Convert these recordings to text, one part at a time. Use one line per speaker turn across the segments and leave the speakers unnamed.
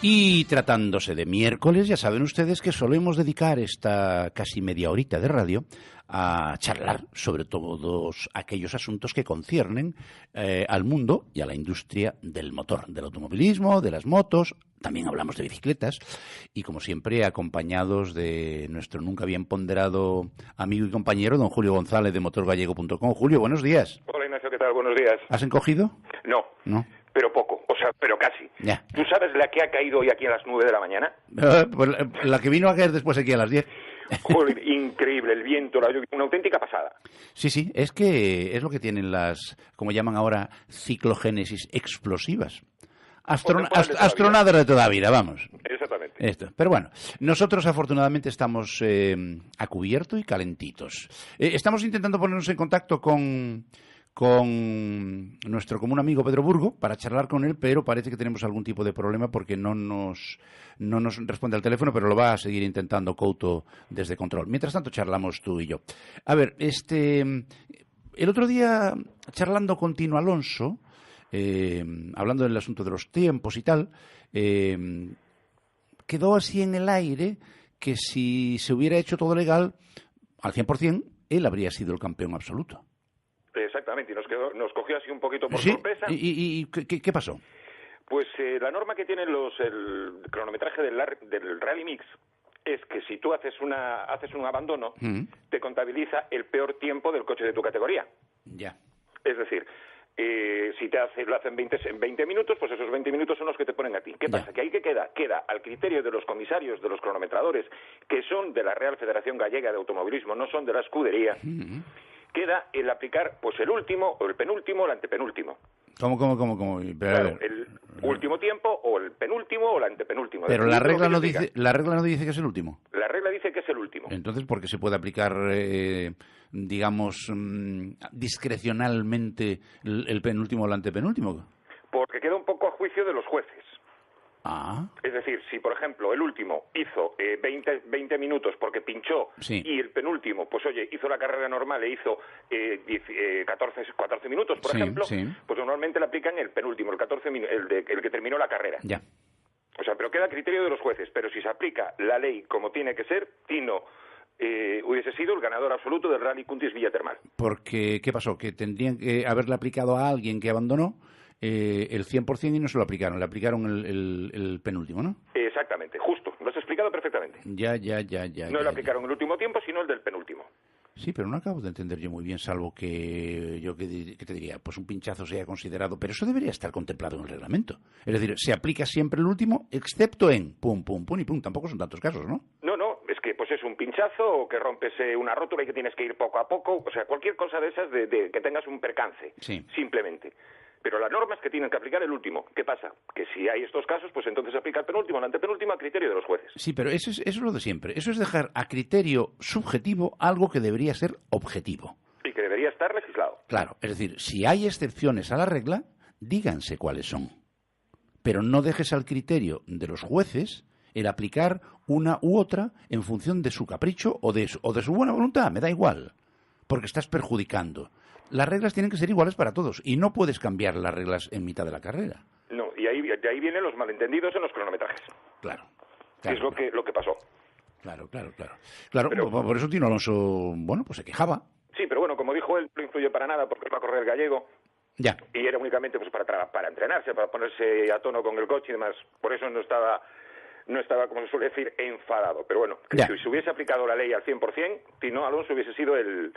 Y tratándose de miércoles, ya saben ustedes que solemos dedicar esta casi media horita de radio a charlar sobre todos aquellos asuntos que conciernen al mundo y a la industria del motor, del automovilismo, de las motos. También hablamos de bicicletas y, como siempre, acompañados de nuestro nunca bien ponderado amigo y compañero, don Julio González, de motorgallego.com. Julio, buenos días.
Hola, Ignacio, ¿qué tal? Buenos días.
¿Has encogido?
No. Pero poco, pero casi.
Ya.
¿Tú sabes la que ha caído hoy aquí a las 9 de la mañana?
Pues la que vino a caer después aquí a las 10.
Joder, increíble, el viento, la lluvia, una auténtica pasada.
Sí, es que es lo que tienen las, como llaman ahora, ciclogénesis explosivas. Astronadas de toda la vida, vamos.
Exactamente.
Esto. Pero bueno, nosotros afortunadamente estamos a cubierto y calentitos. Estamos intentando ponernos en contacto con nuestro común amigo Pedro Burgo para charlar con él, pero parece que tenemos algún tipo de problema porque no nos responde al teléfono, pero lo va a seguir intentando Couto desde control. Mientras tanto, charlamos tú y yo. A ver, el otro día, charlando con Tino Alonso, hablando del asunto de los tiempos y tal, quedó así en el aire que si se hubiera hecho todo legal, al 100%, él habría sido el campeón absoluto.
Exactamente, y nos cogió así un poquito por sorpresa.
¿Y qué pasó?
Pues la norma que tienen el cronometraje del Rally Mix es que si tú haces un abandono, te contabiliza el peor tiempo del coche de tu categoría.
Ya.
Es decir, si lo hacen 20 minutos, pues esos 20 minutos son los que te ponen a ti. ¿Qué pasa? Que ahí queda al criterio de los comisarios, de los cronometradores, que son de la Real Federación Gallega de Automovilismo, no son de la escudería. Queda el aplicar pues el último, o el penúltimo, o el antepenúltimo.
¿Cómo?
Claro, el último tiempo, o el penúltimo, o el antepenúltimo.
Pero la regla no dice que es el último.
La regla dice que es el último.
Entonces, ¿por qué se puede aplicar, digamos, discrecionalmente el penúltimo o el antepenúltimo?
Porque queda un poco a juicio de los jueces. Es decir, si por ejemplo el último hizo 20 minutos porque pinchó, y el penúltimo, pues oye, hizo la carrera normal e hizo 14 minutos, por ejemplo, pues normalmente le aplican el penúltimo, el que terminó la carrera.
Ya.
O sea, pero queda a criterio de los jueces. Pero si se aplica la ley como tiene que ser, Tino hubiese sido el ganador absoluto del Rally Cuntis Villatermal.
Porque, ¿qué pasó? Que tendrían que haberle aplicado a alguien que abandonó el 100% y no se lo aplicaron. Le aplicaron el penúltimo, ¿no?
Exactamente, justo. Lo has explicado perfectamente.
Ya.
No le aplicaron el último tiempo, sino el del penúltimo.
Sí, pero no acabo de entender yo muy bien, salvo que yo que te diría, pues un pinchazo sea considerado, pero eso debería estar contemplado en el reglamento. Es decir, se aplica siempre el último, excepto en pum y pum. Tampoco son tantos casos, ¿no?
No, es que pues es un pinchazo o que rompes una rótula y que tienes que ir poco a poco, o sea, cualquier cosa de esas de que tengas un percance, simplemente. Pero la norma es que tienen que aplicar el último. ¿Qué pasa? Que si hay estos casos, pues entonces aplica el penúltimo, el antepenúltimo a criterio de los jueces.
Sí, pero eso es lo de siempre. Eso es dejar a criterio subjetivo algo que debería ser objetivo.
Y que debería estar legislado.
Claro, es decir, si hay excepciones a la regla, díganse cuáles son. Pero no dejes al criterio de los jueces el aplicar una u otra en función de su capricho o de su buena voluntad. Me da igual, porque estás perjudicando. Las reglas tienen que ser iguales para todos y no puedes cambiar las reglas en mitad de la carrera.
No, y de ahí vienen los malentendidos en los cronometrajes. Claro. Es lo que pasó.
Claro. Pero, por eso Tino Alonso, bueno, pues se quejaba.
Sí, pero bueno, como dijo él, no influye para nada porque va a correr gallego.
Ya.
Y era únicamente pues para entrenarse, para ponerse a tono con el coche y demás. Por eso no estaba, como se suele decir, enfadado. Pero bueno, que si se hubiese aplicado la ley al 100%, Tino Alonso hubiese sido el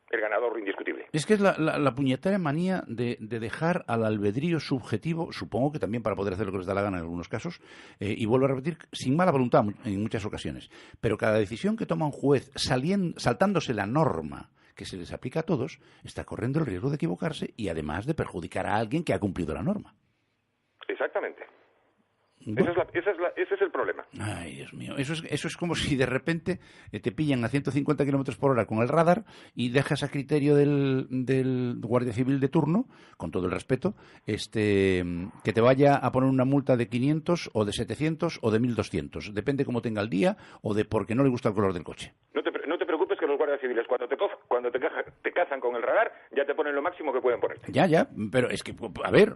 ganador indiscutible.
Es que es la puñetera manía de dejar al albedrío subjetivo, supongo que también para poder hacer lo que les da la gana en algunos casos, y vuelvo a repetir, sin mala voluntad en muchas ocasiones, pero cada decisión que toma un juez saltándose la norma que se les aplica a todos, está corriendo el riesgo de equivocarse y además de perjudicar a alguien que ha cumplido la norma.
Exactamente.
Bueno.
Ese es el problema.
Ay, Dios mío. Eso es como si de repente te pillan a 150 kilómetros por hora con el radar y dejas a criterio del guardia civil de turno, con todo el respeto, que te vaya a poner una multa de 500 o de 700 o de 1.200. Depende cómo tenga el día o de porque no le gusta el color del coche.
No te preocupes que los guardias civiles cuando cuando te cazan con el radar, ya te ponen lo máximo que pueden ponerte.
Ya, pero es que, a ver,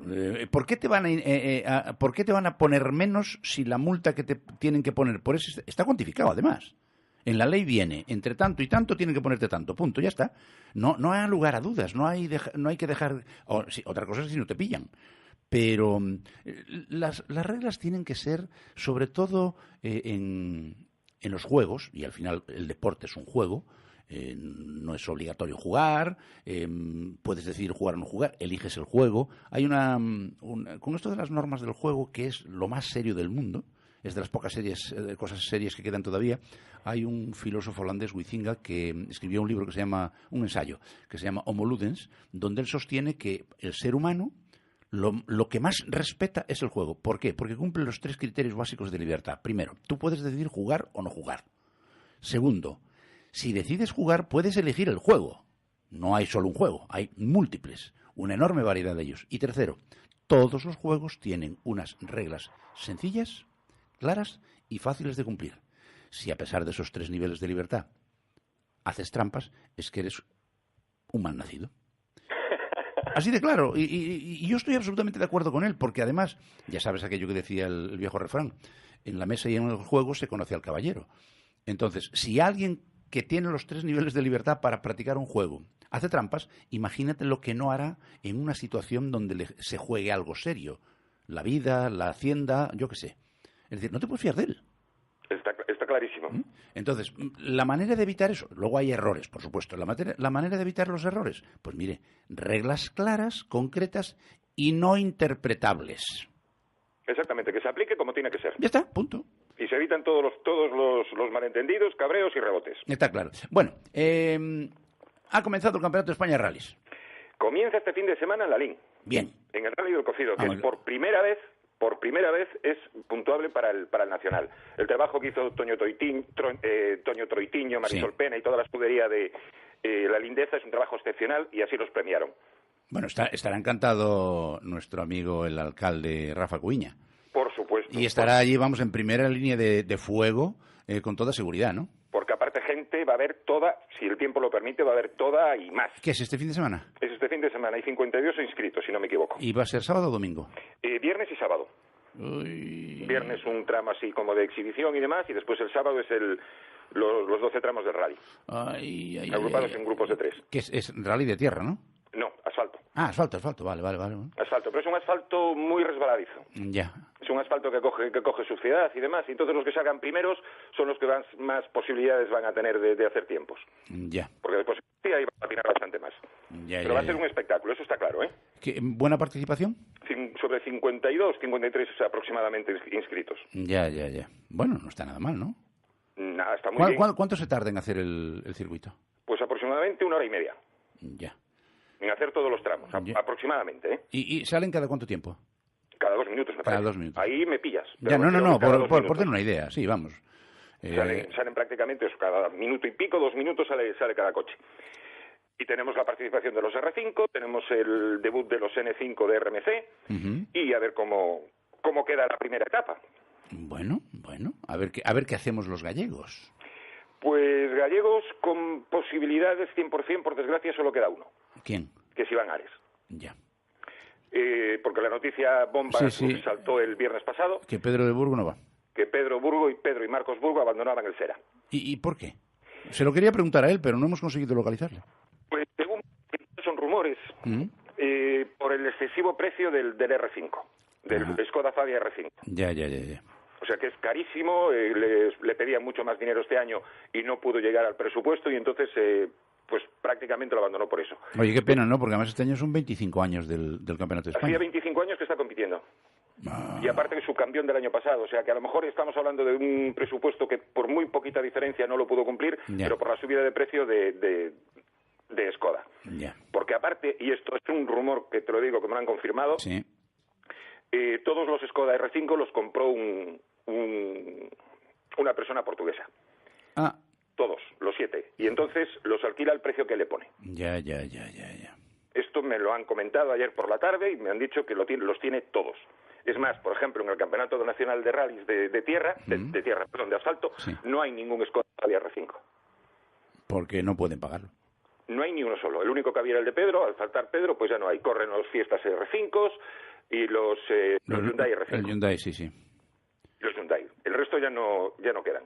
¿por qué te van ¿por qué te van a poner menos si la multa que te tienen que poner por eso está cuantificado, además? En la ley viene, entre tanto y tanto tienen que ponerte tanto, punto, ya está. No hay lugar a dudas, no hay que dejar... otra cosa es si no te pillan. Pero las reglas tienen que ser, sobre todo en los juegos, y al final el deporte es un juego, no es obligatorio jugar, puedes decidir jugar o no jugar, eliges el juego. Hay con esto de las normas del juego, que es lo más serio del mundo, es de las pocas cosas serias que quedan todavía. Hay un filósofo holandés, Huizinga, que escribió un ensayo que se llama Homo Ludens, donde él sostiene que el ser humano lo que más respeta es el juego. ¿Por qué? Porque cumple los 3 criterios básicos de libertad. Primero, tú puedes decidir jugar o no jugar. Segundo, si decides jugar, puedes elegir el juego. No hay solo un juego, hay múltiples, una enorme variedad de ellos. Y tercero, todos los juegos tienen unas reglas sencillas, claras y fáciles de cumplir. Si a pesar de esos 3 niveles de libertad haces trampas, es que eres un malnacido. Así de claro, y yo estoy absolutamente de acuerdo con él, porque además, ya sabes aquello que decía el viejo refrán, en la mesa y en el juego se conoce al caballero. Entonces, si alguien que tiene los 3 niveles de libertad para practicar un juego hace trampas, imagínate lo que no hará en una situación donde se juegue algo serio. La vida, la hacienda, yo qué sé. Es decir, no te puedes fiar de él.
Está clarísimo.
Entonces, la manera de evitar eso, luego hay errores, por supuesto. La manera de evitar los errores, pues mire, reglas claras, concretas y no interpretables.
Exactamente, que se aplique como tiene que ser.
Ya está, punto.
Y se evitan todos los malentendidos, cabreos y rebotes.
Está claro. Bueno, ha comenzado el Campeonato de España de Rallys.
Comienza este fin de semana en la LIN.
Bien.
En el Rally del Cocido, que es por primera vez es puntuable para el Nacional. El trabajo que hizo Toño Troitiño, Marisol Pena y toda la escudería de la Lindeza es un trabajo excepcional y así los premiaron.
Bueno, estará encantado nuestro amigo el alcalde Rafa Cuiña.
Por supuesto.
Y estará allí, vamos, en primera línea de fuego, con toda seguridad, ¿no?
Porque aparte gente va a haber toda, si el tiempo lo permite, va a haber toda y más.
¿Qué es este fin de semana?
Es este fin de semana, hay 52 inscritos, si no me equivoco.
¿Y va a ser sábado o domingo?
Viernes y sábado.
Uy.
Viernes un tramo así como de exhibición y demás, y después el sábado es los 12 tramos del rally. Agrupados en grupos de 3.
Que es rally de tierra, ¿no?
No, asfalto.
Ah, asfalto, vale.
Asfalto, pero es un asfalto muy resbaladizo.
Ya.
Es un asfalto que coge suciedad y demás, y entonces los que salgan primeros son los que más posibilidades van a tener de hacer tiempos.
Ya.
Porque después sí, ahí va a patinar bastante más. Pero va a ser un espectáculo, eso está claro, ¿eh?
¿Buena participación?
Sobre 52, 53 aproximadamente inscritos.
Ya. Bueno, no está nada mal, ¿no?
Nada, está muy bien.
¿Cuánto se tarda en hacer el circuito?
Pues aproximadamente 1 hora y media.
Ya.
En hacer todos los tramos, aproximadamente, ¿eh?
¿Y salen cada cuánto tiempo?
Cada 2 minutos, me parece.
Cada 2 minutos.
Ahí me pillas.
Ya, no, por tener una idea, sí, vamos.
Salen prácticamente eso, cada minuto y pico, 2 minutos sale cada coche. Y tenemos la participación de los R5, tenemos el debut de los N5 de RMC, y a ver cómo queda la primera etapa.
Bueno, a ver qué hacemos los gallegos.
Pues gallegos con posibilidades 100%, por desgracia solo queda uno.
¿Quién?
Que es Iván Ares.
Ya.
Porque la noticia bomba saltó el viernes pasado.
Que Pedro de Burgo no va.
Que Pedro y Marcos Burgo abandonaban el Sera.
¿Y por qué? Se lo quería preguntar a él, pero no hemos conseguido localizarle.
Pues según son rumores, por el excesivo precio del R5, del Skoda Fabia R5.
Ya.
O sea que es carísimo, le pedían mucho más dinero este año y no pudo llegar al presupuesto y entonces pues prácticamente lo abandonó por eso.
Oye, qué pena, ¿no? Porque además este año son 25 años del Campeonato de España.
Hacía 25 años que está compitiendo. Y aparte de su campeón del año pasado, o sea que a lo mejor estamos hablando de un presupuesto que por muy poquita diferencia no lo pudo cumplir, pero por la subida de precio de Skoda.
Ya.
Porque aparte, y esto es un rumor que te lo digo, que me lo han confirmado,
sí.
Todos los Skoda R5 los compró una persona portuguesa.
Ah.
Todos, los 7. Y entonces los alquila al precio que le pone.
Ya.
Esto me lo han comentado ayer por la tarde y me han dicho que los tiene todos. Es más, por ejemplo, en el Campeonato Nacional de Rallys de tierra, de asfalto, no hay ningún Skoda R5.
Porque no pueden pagarlo.
No hay ni uno solo. El único que había era el de Pedro. Al faltar Pedro, pues ya no hay. Corren los Fiestas R5 y los Hyundai R5.
El Hyundai, sí.
Los Hyundai. El resto ya no quedan.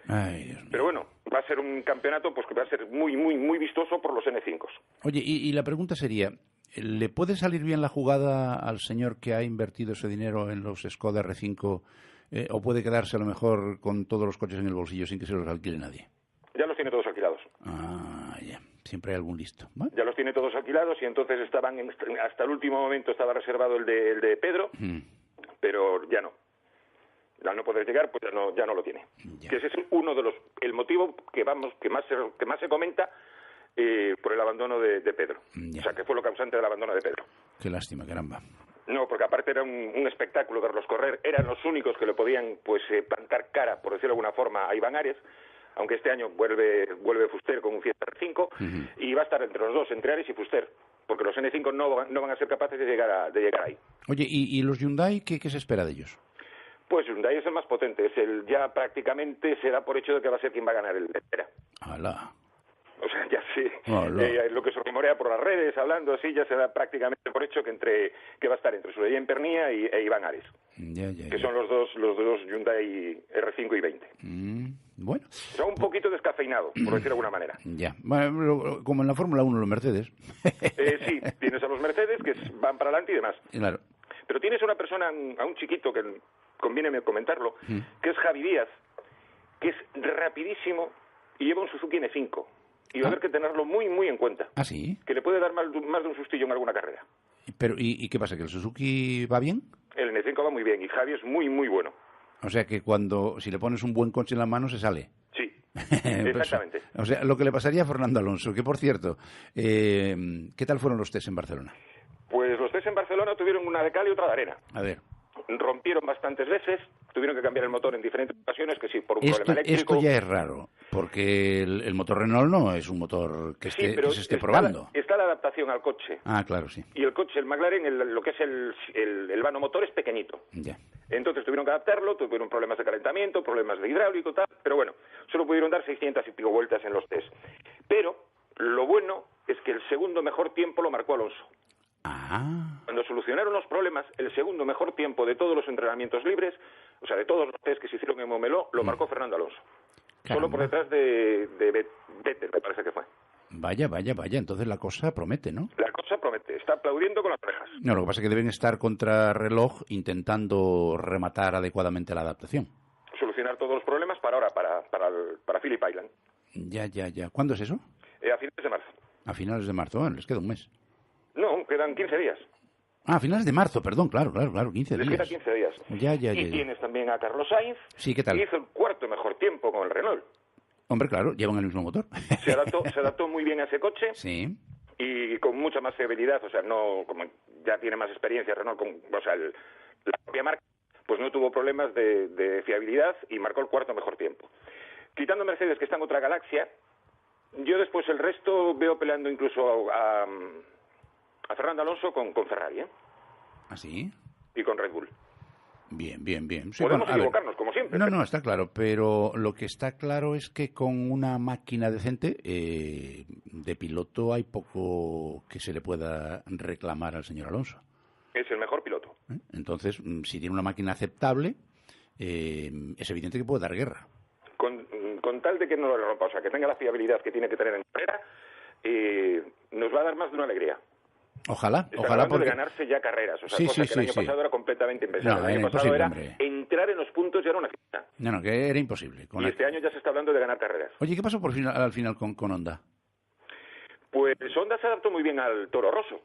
Ay, Dios mío.
Pero bueno, va a ser un campeonato pues que va a ser muy, muy, muy vistoso por los N5.
Oye, y la pregunta sería, ¿le puede salir bien la jugada al señor que ha invertido ese dinero en los Skoda R5 o puede quedarse a lo mejor con todos los coches en el bolsillo sin que se los alquile nadie?
Ya los tiene todos alquilados.
Ah, ya. Siempre hay algún listo. ¿Vale?
Ya los tiene todos alquilados y entonces hasta el último momento estaba reservado el de Pedro, pero ya no. Al no poder llegar, pues ya no lo tiene.
Ya.
Que ese es uno de el motivo que más se comenta por el abandono de Pedro.
Ya.
O sea, que fue lo causante del abandono de Pedro.
Qué lástima, caramba.
No, porque aparte era un espectáculo verlos correr. Eran los únicos que le podían plantar cara, por decirlo de alguna forma, a Iván Ares. Aunque este año vuelve Fuster con un Fiesta R5 y va a estar entre los dos, entre Ares y Fuster, porque los N5 no van a ser capaces de llegar ahí.
Oye, ¿y los Hyundai qué se espera de ellos?
Pues Hyundai es el más potente, ya prácticamente se da por hecho de que va a ser quien va a ganar el Pera.
¡Hala!
O sea, ya sí, lo que se rumorea por las redes, hablando así, ya se da prácticamente por hecho que va a estar entre Sureya Pernía e Iván Ares, que son los dos Hyundai R5 y 20.
Bueno.
O sea, un poquito descafeinado, por decirlo de alguna manera.
Ya, bueno, como en la Fórmula 1 los Mercedes.
Sí, tienes a los Mercedes que van para adelante y demás.
Claro.
Pero tienes a una persona, a un chiquito que conviene comentarlo, que es Javi Díaz, que es rapidísimo y lleva un Suzuki N5. Y va a haber que tenerlo muy, muy en cuenta.
¿Ah, sí?
Que le puede dar más de un sustillo en alguna carrera.
Pero, ¿y qué pasa? ¿Que el Suzuki va bien?
El N5 va muy bien y Javi es muy, muy bueno.
O sea que si le pones un buen coche en la mano, se sale.
Sí, exactamente.
O sea, lo que le pasaría a Fernando Alonso, que por cierto, ¿qué tal fueron los test en Barcelona?
Pues los test en Barcelona tuvieron una de cal y otra de arena.
A ver.
Rompieron bastantes veces, tuvieron que cambiar el motor en diferentes ocasiones, que sí, por un problema eléctrico.
Esto ya es raro, porque el motor Renault no es un motor que se esté probando.
Está la adaptación al coche.
Ah, claro, sí.
Y el coche, el McLaren, lo que es el vano motor es pequeñito.
Ya.
Entonces tuvieron que adaptarlo, tuvieron problemas de calentamiento, problemas de hidráulico, tal, pero bueno, solo pudieron dar 600 y pico vueltas en los test. Pero lo bueno es que el segundo mejor tiempo lo marcó Alonso.
Ah.
Cuando solucionaron los problemas, el segundo mejor tiempo de todos los entrenamientos libres, o sea, de todos los test que se hicieron en Montmeló, lo marcó Fernando Alonso. Caramba. Solo por detrás de Vettel, me parece que fue.
Vaya, entonces la cosa promete, ¿no?
La cosa promete, está aplaudiendo con las orejas.
No, lo que pasa es que deben estar contra reloj intentando rematar adecuadamente la adaptación.
Solucionar todos los problemas para ahora, para Phillip Island.
Ya. ¿Cuándo es eso?
A finales de marzo.
A finales de marzo, bueno, les queda un mes.
No, quedan 15 días.
Ah, a finales de marzo, perdón, claro, 15 días.
Les queda 15 días.
Ya.
Tienes también a Carlos Sainz,
sí, ¿qué tal?
que hizo el cuarto mejor tiempo con el Renault.
Hombre, claro, llevan el mismo motor.
Se adaptó muy bien a ese coche.
Sí.
Y con mucha más fiabilidad, o sea, no, como ya tiene más experiencia Renault, la propia marca, pues no tuvo problemas de fiabilidad y marcó el cuarto mejor tiempo. Quitando Mercedes, que está en otra galaxia, yo después el resto veo peleando incluso a Fernando Alonso con Ferrari, ¿eh?
¿Ah, sí?
Y con Red Bull.
Bien. Sí,
podemos equivocarnos, como siempre.
No, está claro, pero lo que está claro es que con una máquina decente de piloto hay poco que se le pueda reclamar al señor Alonso.
Es el mejor piloto.
Entonces, si tiene una máquina aceptable, es evidente que puede dar guerra.
Con tal de que no lo rompa, o sea, que tenga la fiabilidad que tiene que tener en carrera, nos va a dar más de una alegría.
Ojalá,
porque de ganarse ya carreras, o sea, cosa que el año pasado era completamente impensable. El año pasado era entrar en los puntos y era una fiesta.
No, que era imposible.
Y este año ya se está hablando de ganar carreras.
Oye, ¿qué pasó al final con Honda?
Pues Honda se adaptó muy bien al Toro Rosso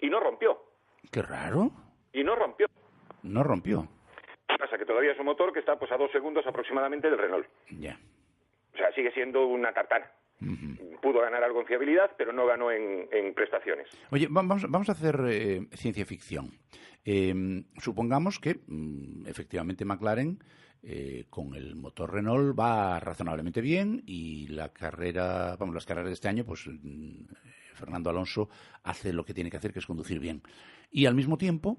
y no rompió.
Qué raro.
Y no rompió.
No rompió.
¿Qué pasa? Que todavía es un motor que está pues a 2 segundos aproximadamente del Renault.
Ya.
O sea, sigue siendo una tartana. Pudo ganar algo en fiabilidad, pero no ganó en prestaciones.
Oye, vamos a hacer ciencia ficción. Supongamos que efectivamente McLaren con el motor Renault va razonablemente bien y las carreras de este año, pues Fernando Alonso hace lo que tiene que hacer, que es conducir bien. Y al mismo tiempo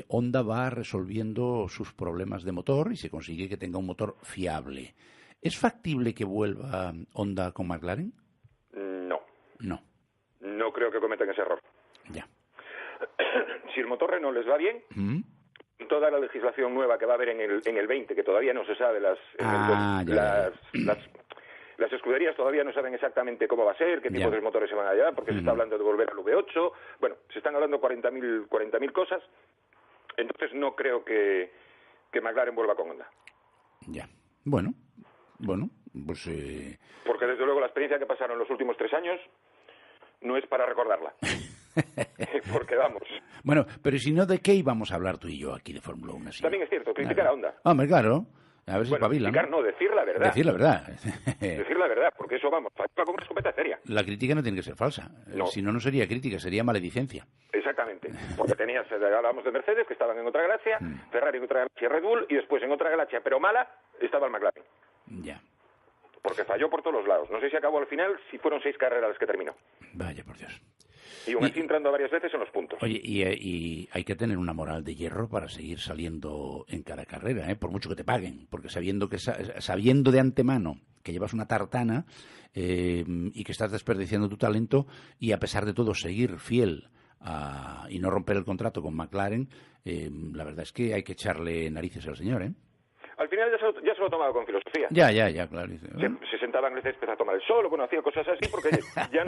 Honda va resolviendo sus problemas de motor y se consigue que tenga un motor fiable. ¿Es factible que vuelva Honda con McLaren?
No.
No.
No creo que cometan ese error.
Ya.
Si el motor Renault les va bien, toda la legislación nueva que va a haber en el 20, que todavía no se sabe, las escuderías todavía no saben exactamente cómo va a ser, qué tipo de motores se van a llevar, porque se está hablando de volver al V8, bueno, se están hablando 40.000 cosas, entonces no creo que McLaren vuelva con Honda.
Ya. Bueno, pues...
Porque desde luego la experiencia que pasaron los últimos 3 años no es para recordarla. Porque vamos.
Bueno, pero si no, ¿de qué íbamos a hablar tú y yo aquí de Fórmula 1?
También es cierto, criticar a Honda.
Hombre, claro. A ver si espabilan.
Criticar no, decir la verdad.
Decir la verdad.
Decir la verdad, porque eso, vamos, va como una escopeta seria.
La crítica no tiene que ser falsa.
No.
Si no, no sería crítica, sería maledicencia.
Exactamente. Porque hablábamos de Mercedes, que estaban en otra galaxia, Ferrari en otra galaxia, Red Bull, y después en otra galaxia, pero mala, estaba el McLaren.
Ya.
Porque falló por todos los lados. No sé si acabó al final, si fueron 6 carreras las que terminó.
Vaya, por Dios.
Y aún así entrando varias veces en los puntos.
Oye, y hay que tener una moral de hierro para seguir saliendo en cada carrera, por mucho que te paguen, porque sabiendo de antemano que llevas una tartana y que estás desperdiciando tu talento, y a pesar de todo seguir fiel y no romper el contrato con McLaren, la verdad es que hay que echarle narices al señor,
Al final ya se lo tomaba con filosofía.
Ya, claro.
Se sentaba en el césped a tomar el sol, bueno, hacía cosas así porque ya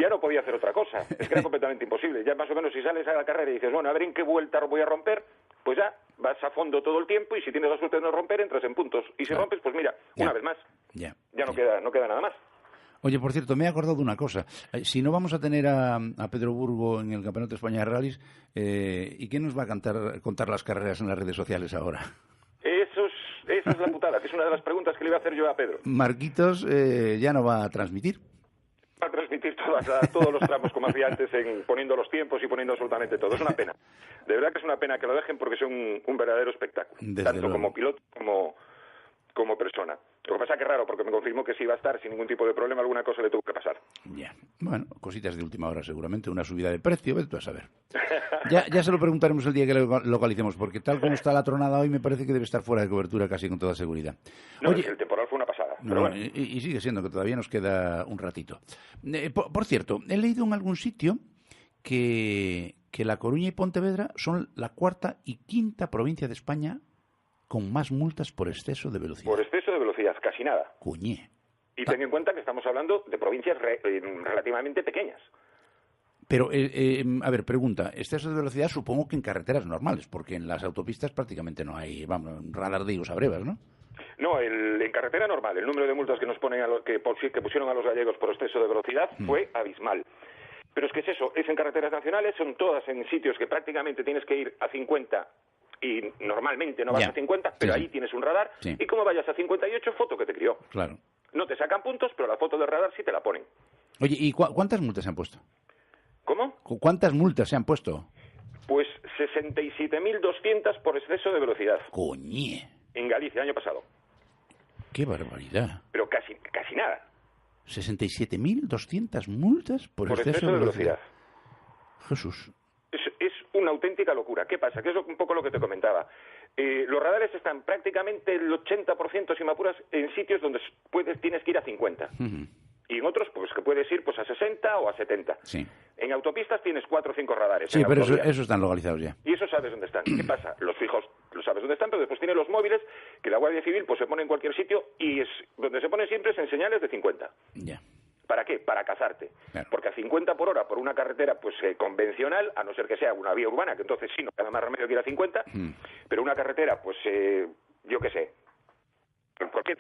no podía hacer otra cosa. Es que era completamente imposible. Ya más o menos si sales a la carrera y dices, bueno, a ver en qué vuelta voy a romper, pues ya vas a fondo todo el tiempo y si tienes la suerte de no romper, entras en puntos. Y si rompes, pues mira, una vez más. Ya no queda nada más.
Oye, por cierto, me he acordado de una cosa. Si no vamos a tener a Pedro Burgo en el Campeonato de España de Rallys, ¿y quién nos va a contar las carreras en las redes sociales ahora?
Esa es la putada, que es una de las preguntas que le iba a hacer yo a Pedro.
Marquitos ya no va a transmitir.
Va a transmitir todos los tramos como hacía antes, poniendo los tiempos y poniendo absolutamente todo. Es una pena. De verdad que es una pena que lo dejen porque es un verdadero espectáculo. Tanto luego, como piloto como persona. Lo que pasa es que es raro, porque me confirmó que sí iba a estar sin ningún tipo de problema, alguna cosa le tuvo que pasar.
Ya. Bueno, cositas de última hora seguramente, una subida de precio, vete tú a saber. Ya se lo preguntaremos el día que lo localicemos, porque tal como está la tronada hoy me parece que debe estar fuera de cobertura casi con toda seguridad.
Oye, el temporal fue una pasada. Pero bueno.
Y sigue siendo, que todavía nos queda un ratito. Por cierto, he leído en algún sitio que La Coruña y Pontevedra son la 4ª y 5ª provincia de España con más multas por exceso de velocidad.
Por exceso de velocidad, casi nada.
Cuñé.
Y ten en cuenta que estamos hablando de provincias relativamente pequeñas.
Pero, a ver, pregunta, exceso de velocidad supongo que en carreteras normales, porque en las autopistas prácticamente no hay, radar de higos a brevas, ¿no?
No, en carretera normal, el número de multas que nos ponen que pusieron a los gallegos por exceso de velocidad fue abismal. Pero es que es eso, es en carreteras nacionales, son todas en sitios que prácticamente tienes que ir a 50 y normalmente no vas a 50, pero ahí tienes un radar y como vayas a 58, foto que te crió.
Claro.
No te sacan puntos, pero la foto del radar sí te la ponen.
Oye, ¿y cuántas multas se han puesto?
¿Cómo?
¿Cuántas multas se han puesto?
Pues 67.200 por exceso de velocidad.
¡Coñé!
En Galicia, el año pasado.
¡Qué barbaridad!
Pero casi nada.
67.200 multas por exceso de velocidad. Jesús.
Es una auténtica locura. ¿Qué pasa? Que es un poco lo que te comentaba. Los radares están prácticamente el 80%, si me apuras, en sitios donde tienes que ir a 50. Y en otros, pues que puedes ir pues a 60 o a 70.
Sí.
En autopistas tienes 4 o 5 radares.
Sí, pero eso están localizados ya.
Y eso sabes dónde están. ¿Qué pasa? Los fijos lo sabes dónde están, pero después tienes los móviles que la Guardia Civil pues se pone en cualquier sitio y donde se ponen siempre es en señales de 50.
Ya.
¿Para qué? Para cazarte.
Claro.
Porque a 50 por hora por una carretera pues convencional, a no ser que sea una vía urbana, que entonces sí, no queda más remedio que ir a 50, pero una carretera, pues yo qué sé, cualquier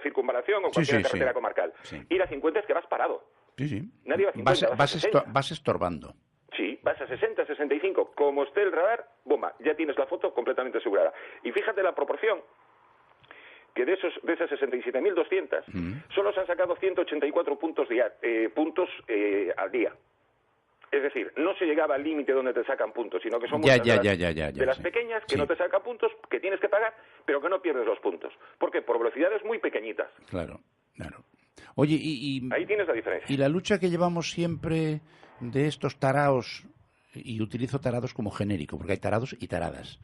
circunvalación o cualquier carretera comarcal, ir a 50 es que vas parado.
Sí.
Nadie va a 50,
vas estorbando.
Sí, vas a 60, 65. Como esté el radar, bomba, ya tienes la foto completamente asegurada. Y fíjate la proporción, que de esas 67.200, solo se han sacado 184 puntos al día. Es decir, no se llegaba al límite donde te sacan puntos, sino que son muchas de las pequeñas que no te sacan puntos, que tienes que pagar, pero que no pierdes los puntos. ¿Por qué? Por velocidades muy pequeñitas.
Claro. Oye,
ahí tienes la diferencia.
Y la lucha que llevamos siempre de estos taraos, y utilizo tarados como genérico, porque hay tarados y taradas,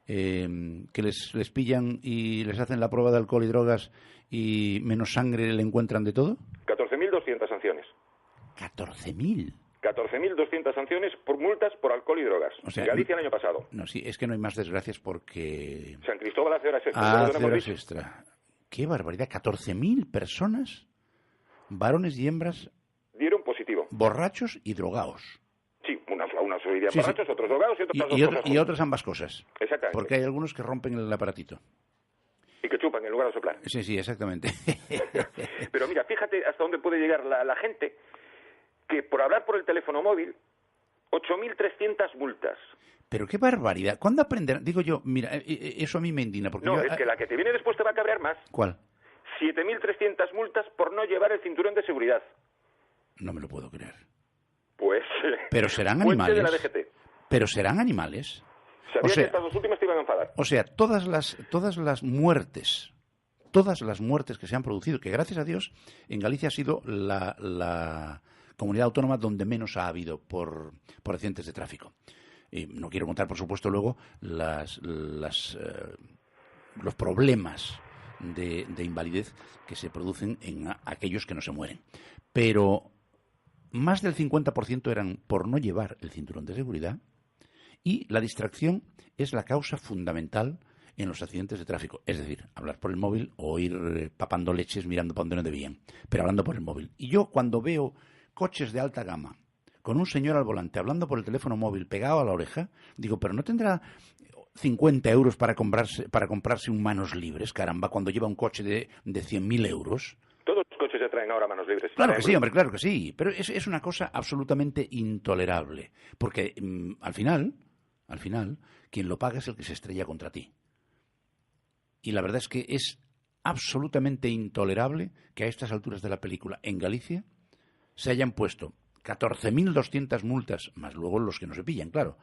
que les pillan y les hacen la prueba de alcohol y drogas y menos sangre le encuentran de todo.
14.200 sanciones.
14.000.
14.200 sanciones por multas por alcohol y drogas.
O sea,
Galicia el año pasado.
No, sí, es que no hay más desgracias porque...
San Cristóbal hace horas extras.
Hace horas extra. ¡Qué barbaridad! 14.000 personas, varones y hembras...
Dieron positivo.
Borrachos y drogados.
Sí, unos irían borrachos, otros drogados
y otros ambas cosas.
Exactamente.
Porque hay algunos que rompen el aparatito.
Y que chupan en lugar de soplar.
Sí, exactamente.
Pero mira, fíjate hasta dónde puede llegar la gente, que por hablar por el teléfono móvil, 8.300 multas.
Pero qué barbaridad. ¿Cuándo aprenderán? Digo yo, mira, eso a mí me indigna. Porque
no, es que la que te viene después te va a cabrear más.
¿Cuál?
7.300 multas por no llevar el cinturón de seguridad.
No me lo puedo creer.
Pues...
Pero serán animales.
De la DGT.
Pero serán animales.
Sabía que estas dos últimas te iban a enfadar.
O sea, todas las muertes que se han producido, que gracias a Dios en Galicia ha sido la comunidad autónoma donde menos ha habido por accidentes de tráfico. Y no quiero contar, por supuesto, luego los problemas de invalidez que se producen en aquellos que no se mueren. Pero más del 50% eran por no llevar el cinturón de seguridad, y la distracción es la causa fundamental en los accidentes de tráfico. Es decir, hablar por el móvil o ir papando leches mirando para donde no debían, pero hablando por el móvil. Y yo cuando veo coches de alta gama con un señor al volante hablando por el teléfono móvil pegado a la oreja, digo, pero ¿no tendrá 50 euros para comprarse un manos libres, caramba, cuando lleva un coche de 100.000 euros?
Todos los coches se traen ahora manos libres.
Claro que sí, hombre, claro que sí. Pero es una cosa absolutamente intolerable. Porque al final, quien lo paga es el que se estrella contra ti. Y la verdad es que es absolutamente intolerable que a estas alturas de la película en Galicia se hayan puesto 14.200 multas, más luego los que no se pillan, claro,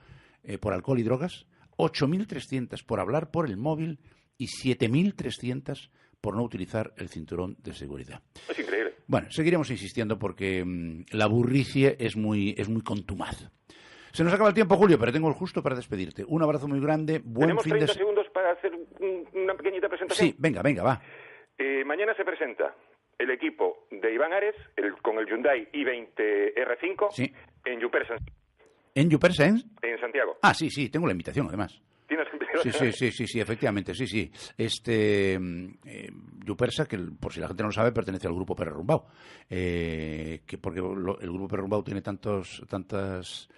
por alcohol y drogas, 8.300 por hablar por el móvil y 7.300 por no utilizar el cinturón de seguridad.
Es increíble.
Bueno, seguiremos insistiendo porque la burricie es muy contumaz. Se nos acaba el tiempo, Julio, pero tengo el justo para despedirte. Un abrazo muy grande, buen fin de semana.
¿Tenemos 30 segundos para hacer una pequeñita presentación?
Sí, venga, va.
Mañana se presenta el equipo de Iván Ares con el Hyundai i20 R5
sí.
En Yupersa.
¿En Yupersa?
En Santiago.
Ah, sí, tengo la invitación, además.
¿Tienes
Sí, efectivamente, sí. Yupersa, que por si la gente no lo sabe, pertenece al Grupo Perrumbao. Porque el Grupo Perrumbao tiene tantas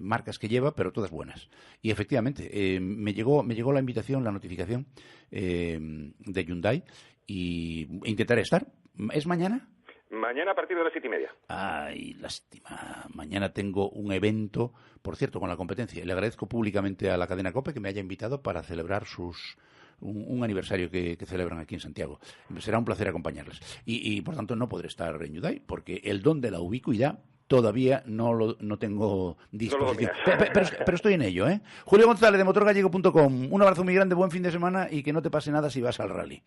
marcas que lleva, pero todas buenas. Y efectivamente, me llegó la invitación, la notificación de Hyundai y intentaré estar. ¿Es mañana?
Mañana a partir de las 7:30.
Ay, lástima. Mañana tengo un evento, por cierto, con la competencia. Le agradezco públicamente a la cadena COPE que me haya invitado para celebrar un aniversario que celebran aquí en Santiago. Será un placer acompañarles. Y por tanto no podré estar en Hyundai porque el don de la ubicuidad todavía no tengo disposición. Pero estoy en ello, ¿eh? Julio González de motorgallego.com. Un abrazo muy grande, buen fin de semana y que no te pase nada si vas al rally.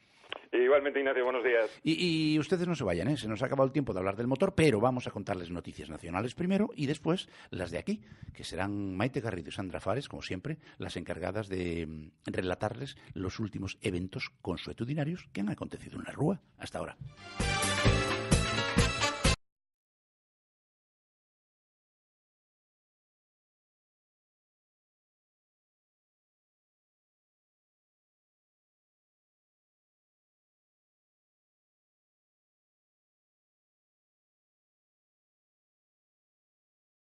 Igualmente, Ignacio, buenos días.
Y ustedes no se vayan, ¿eh? Se nos ha acabado el tiempo de hablar del motor, pero vamos a contarles noticias nacionales primero y después las de aquí, que serán Maite Garrido y Sandra Fares, como siempre, las encargadas de relatarles los últimos eventos consuetudinarios que han acontecido en la Rúa hasta ahora.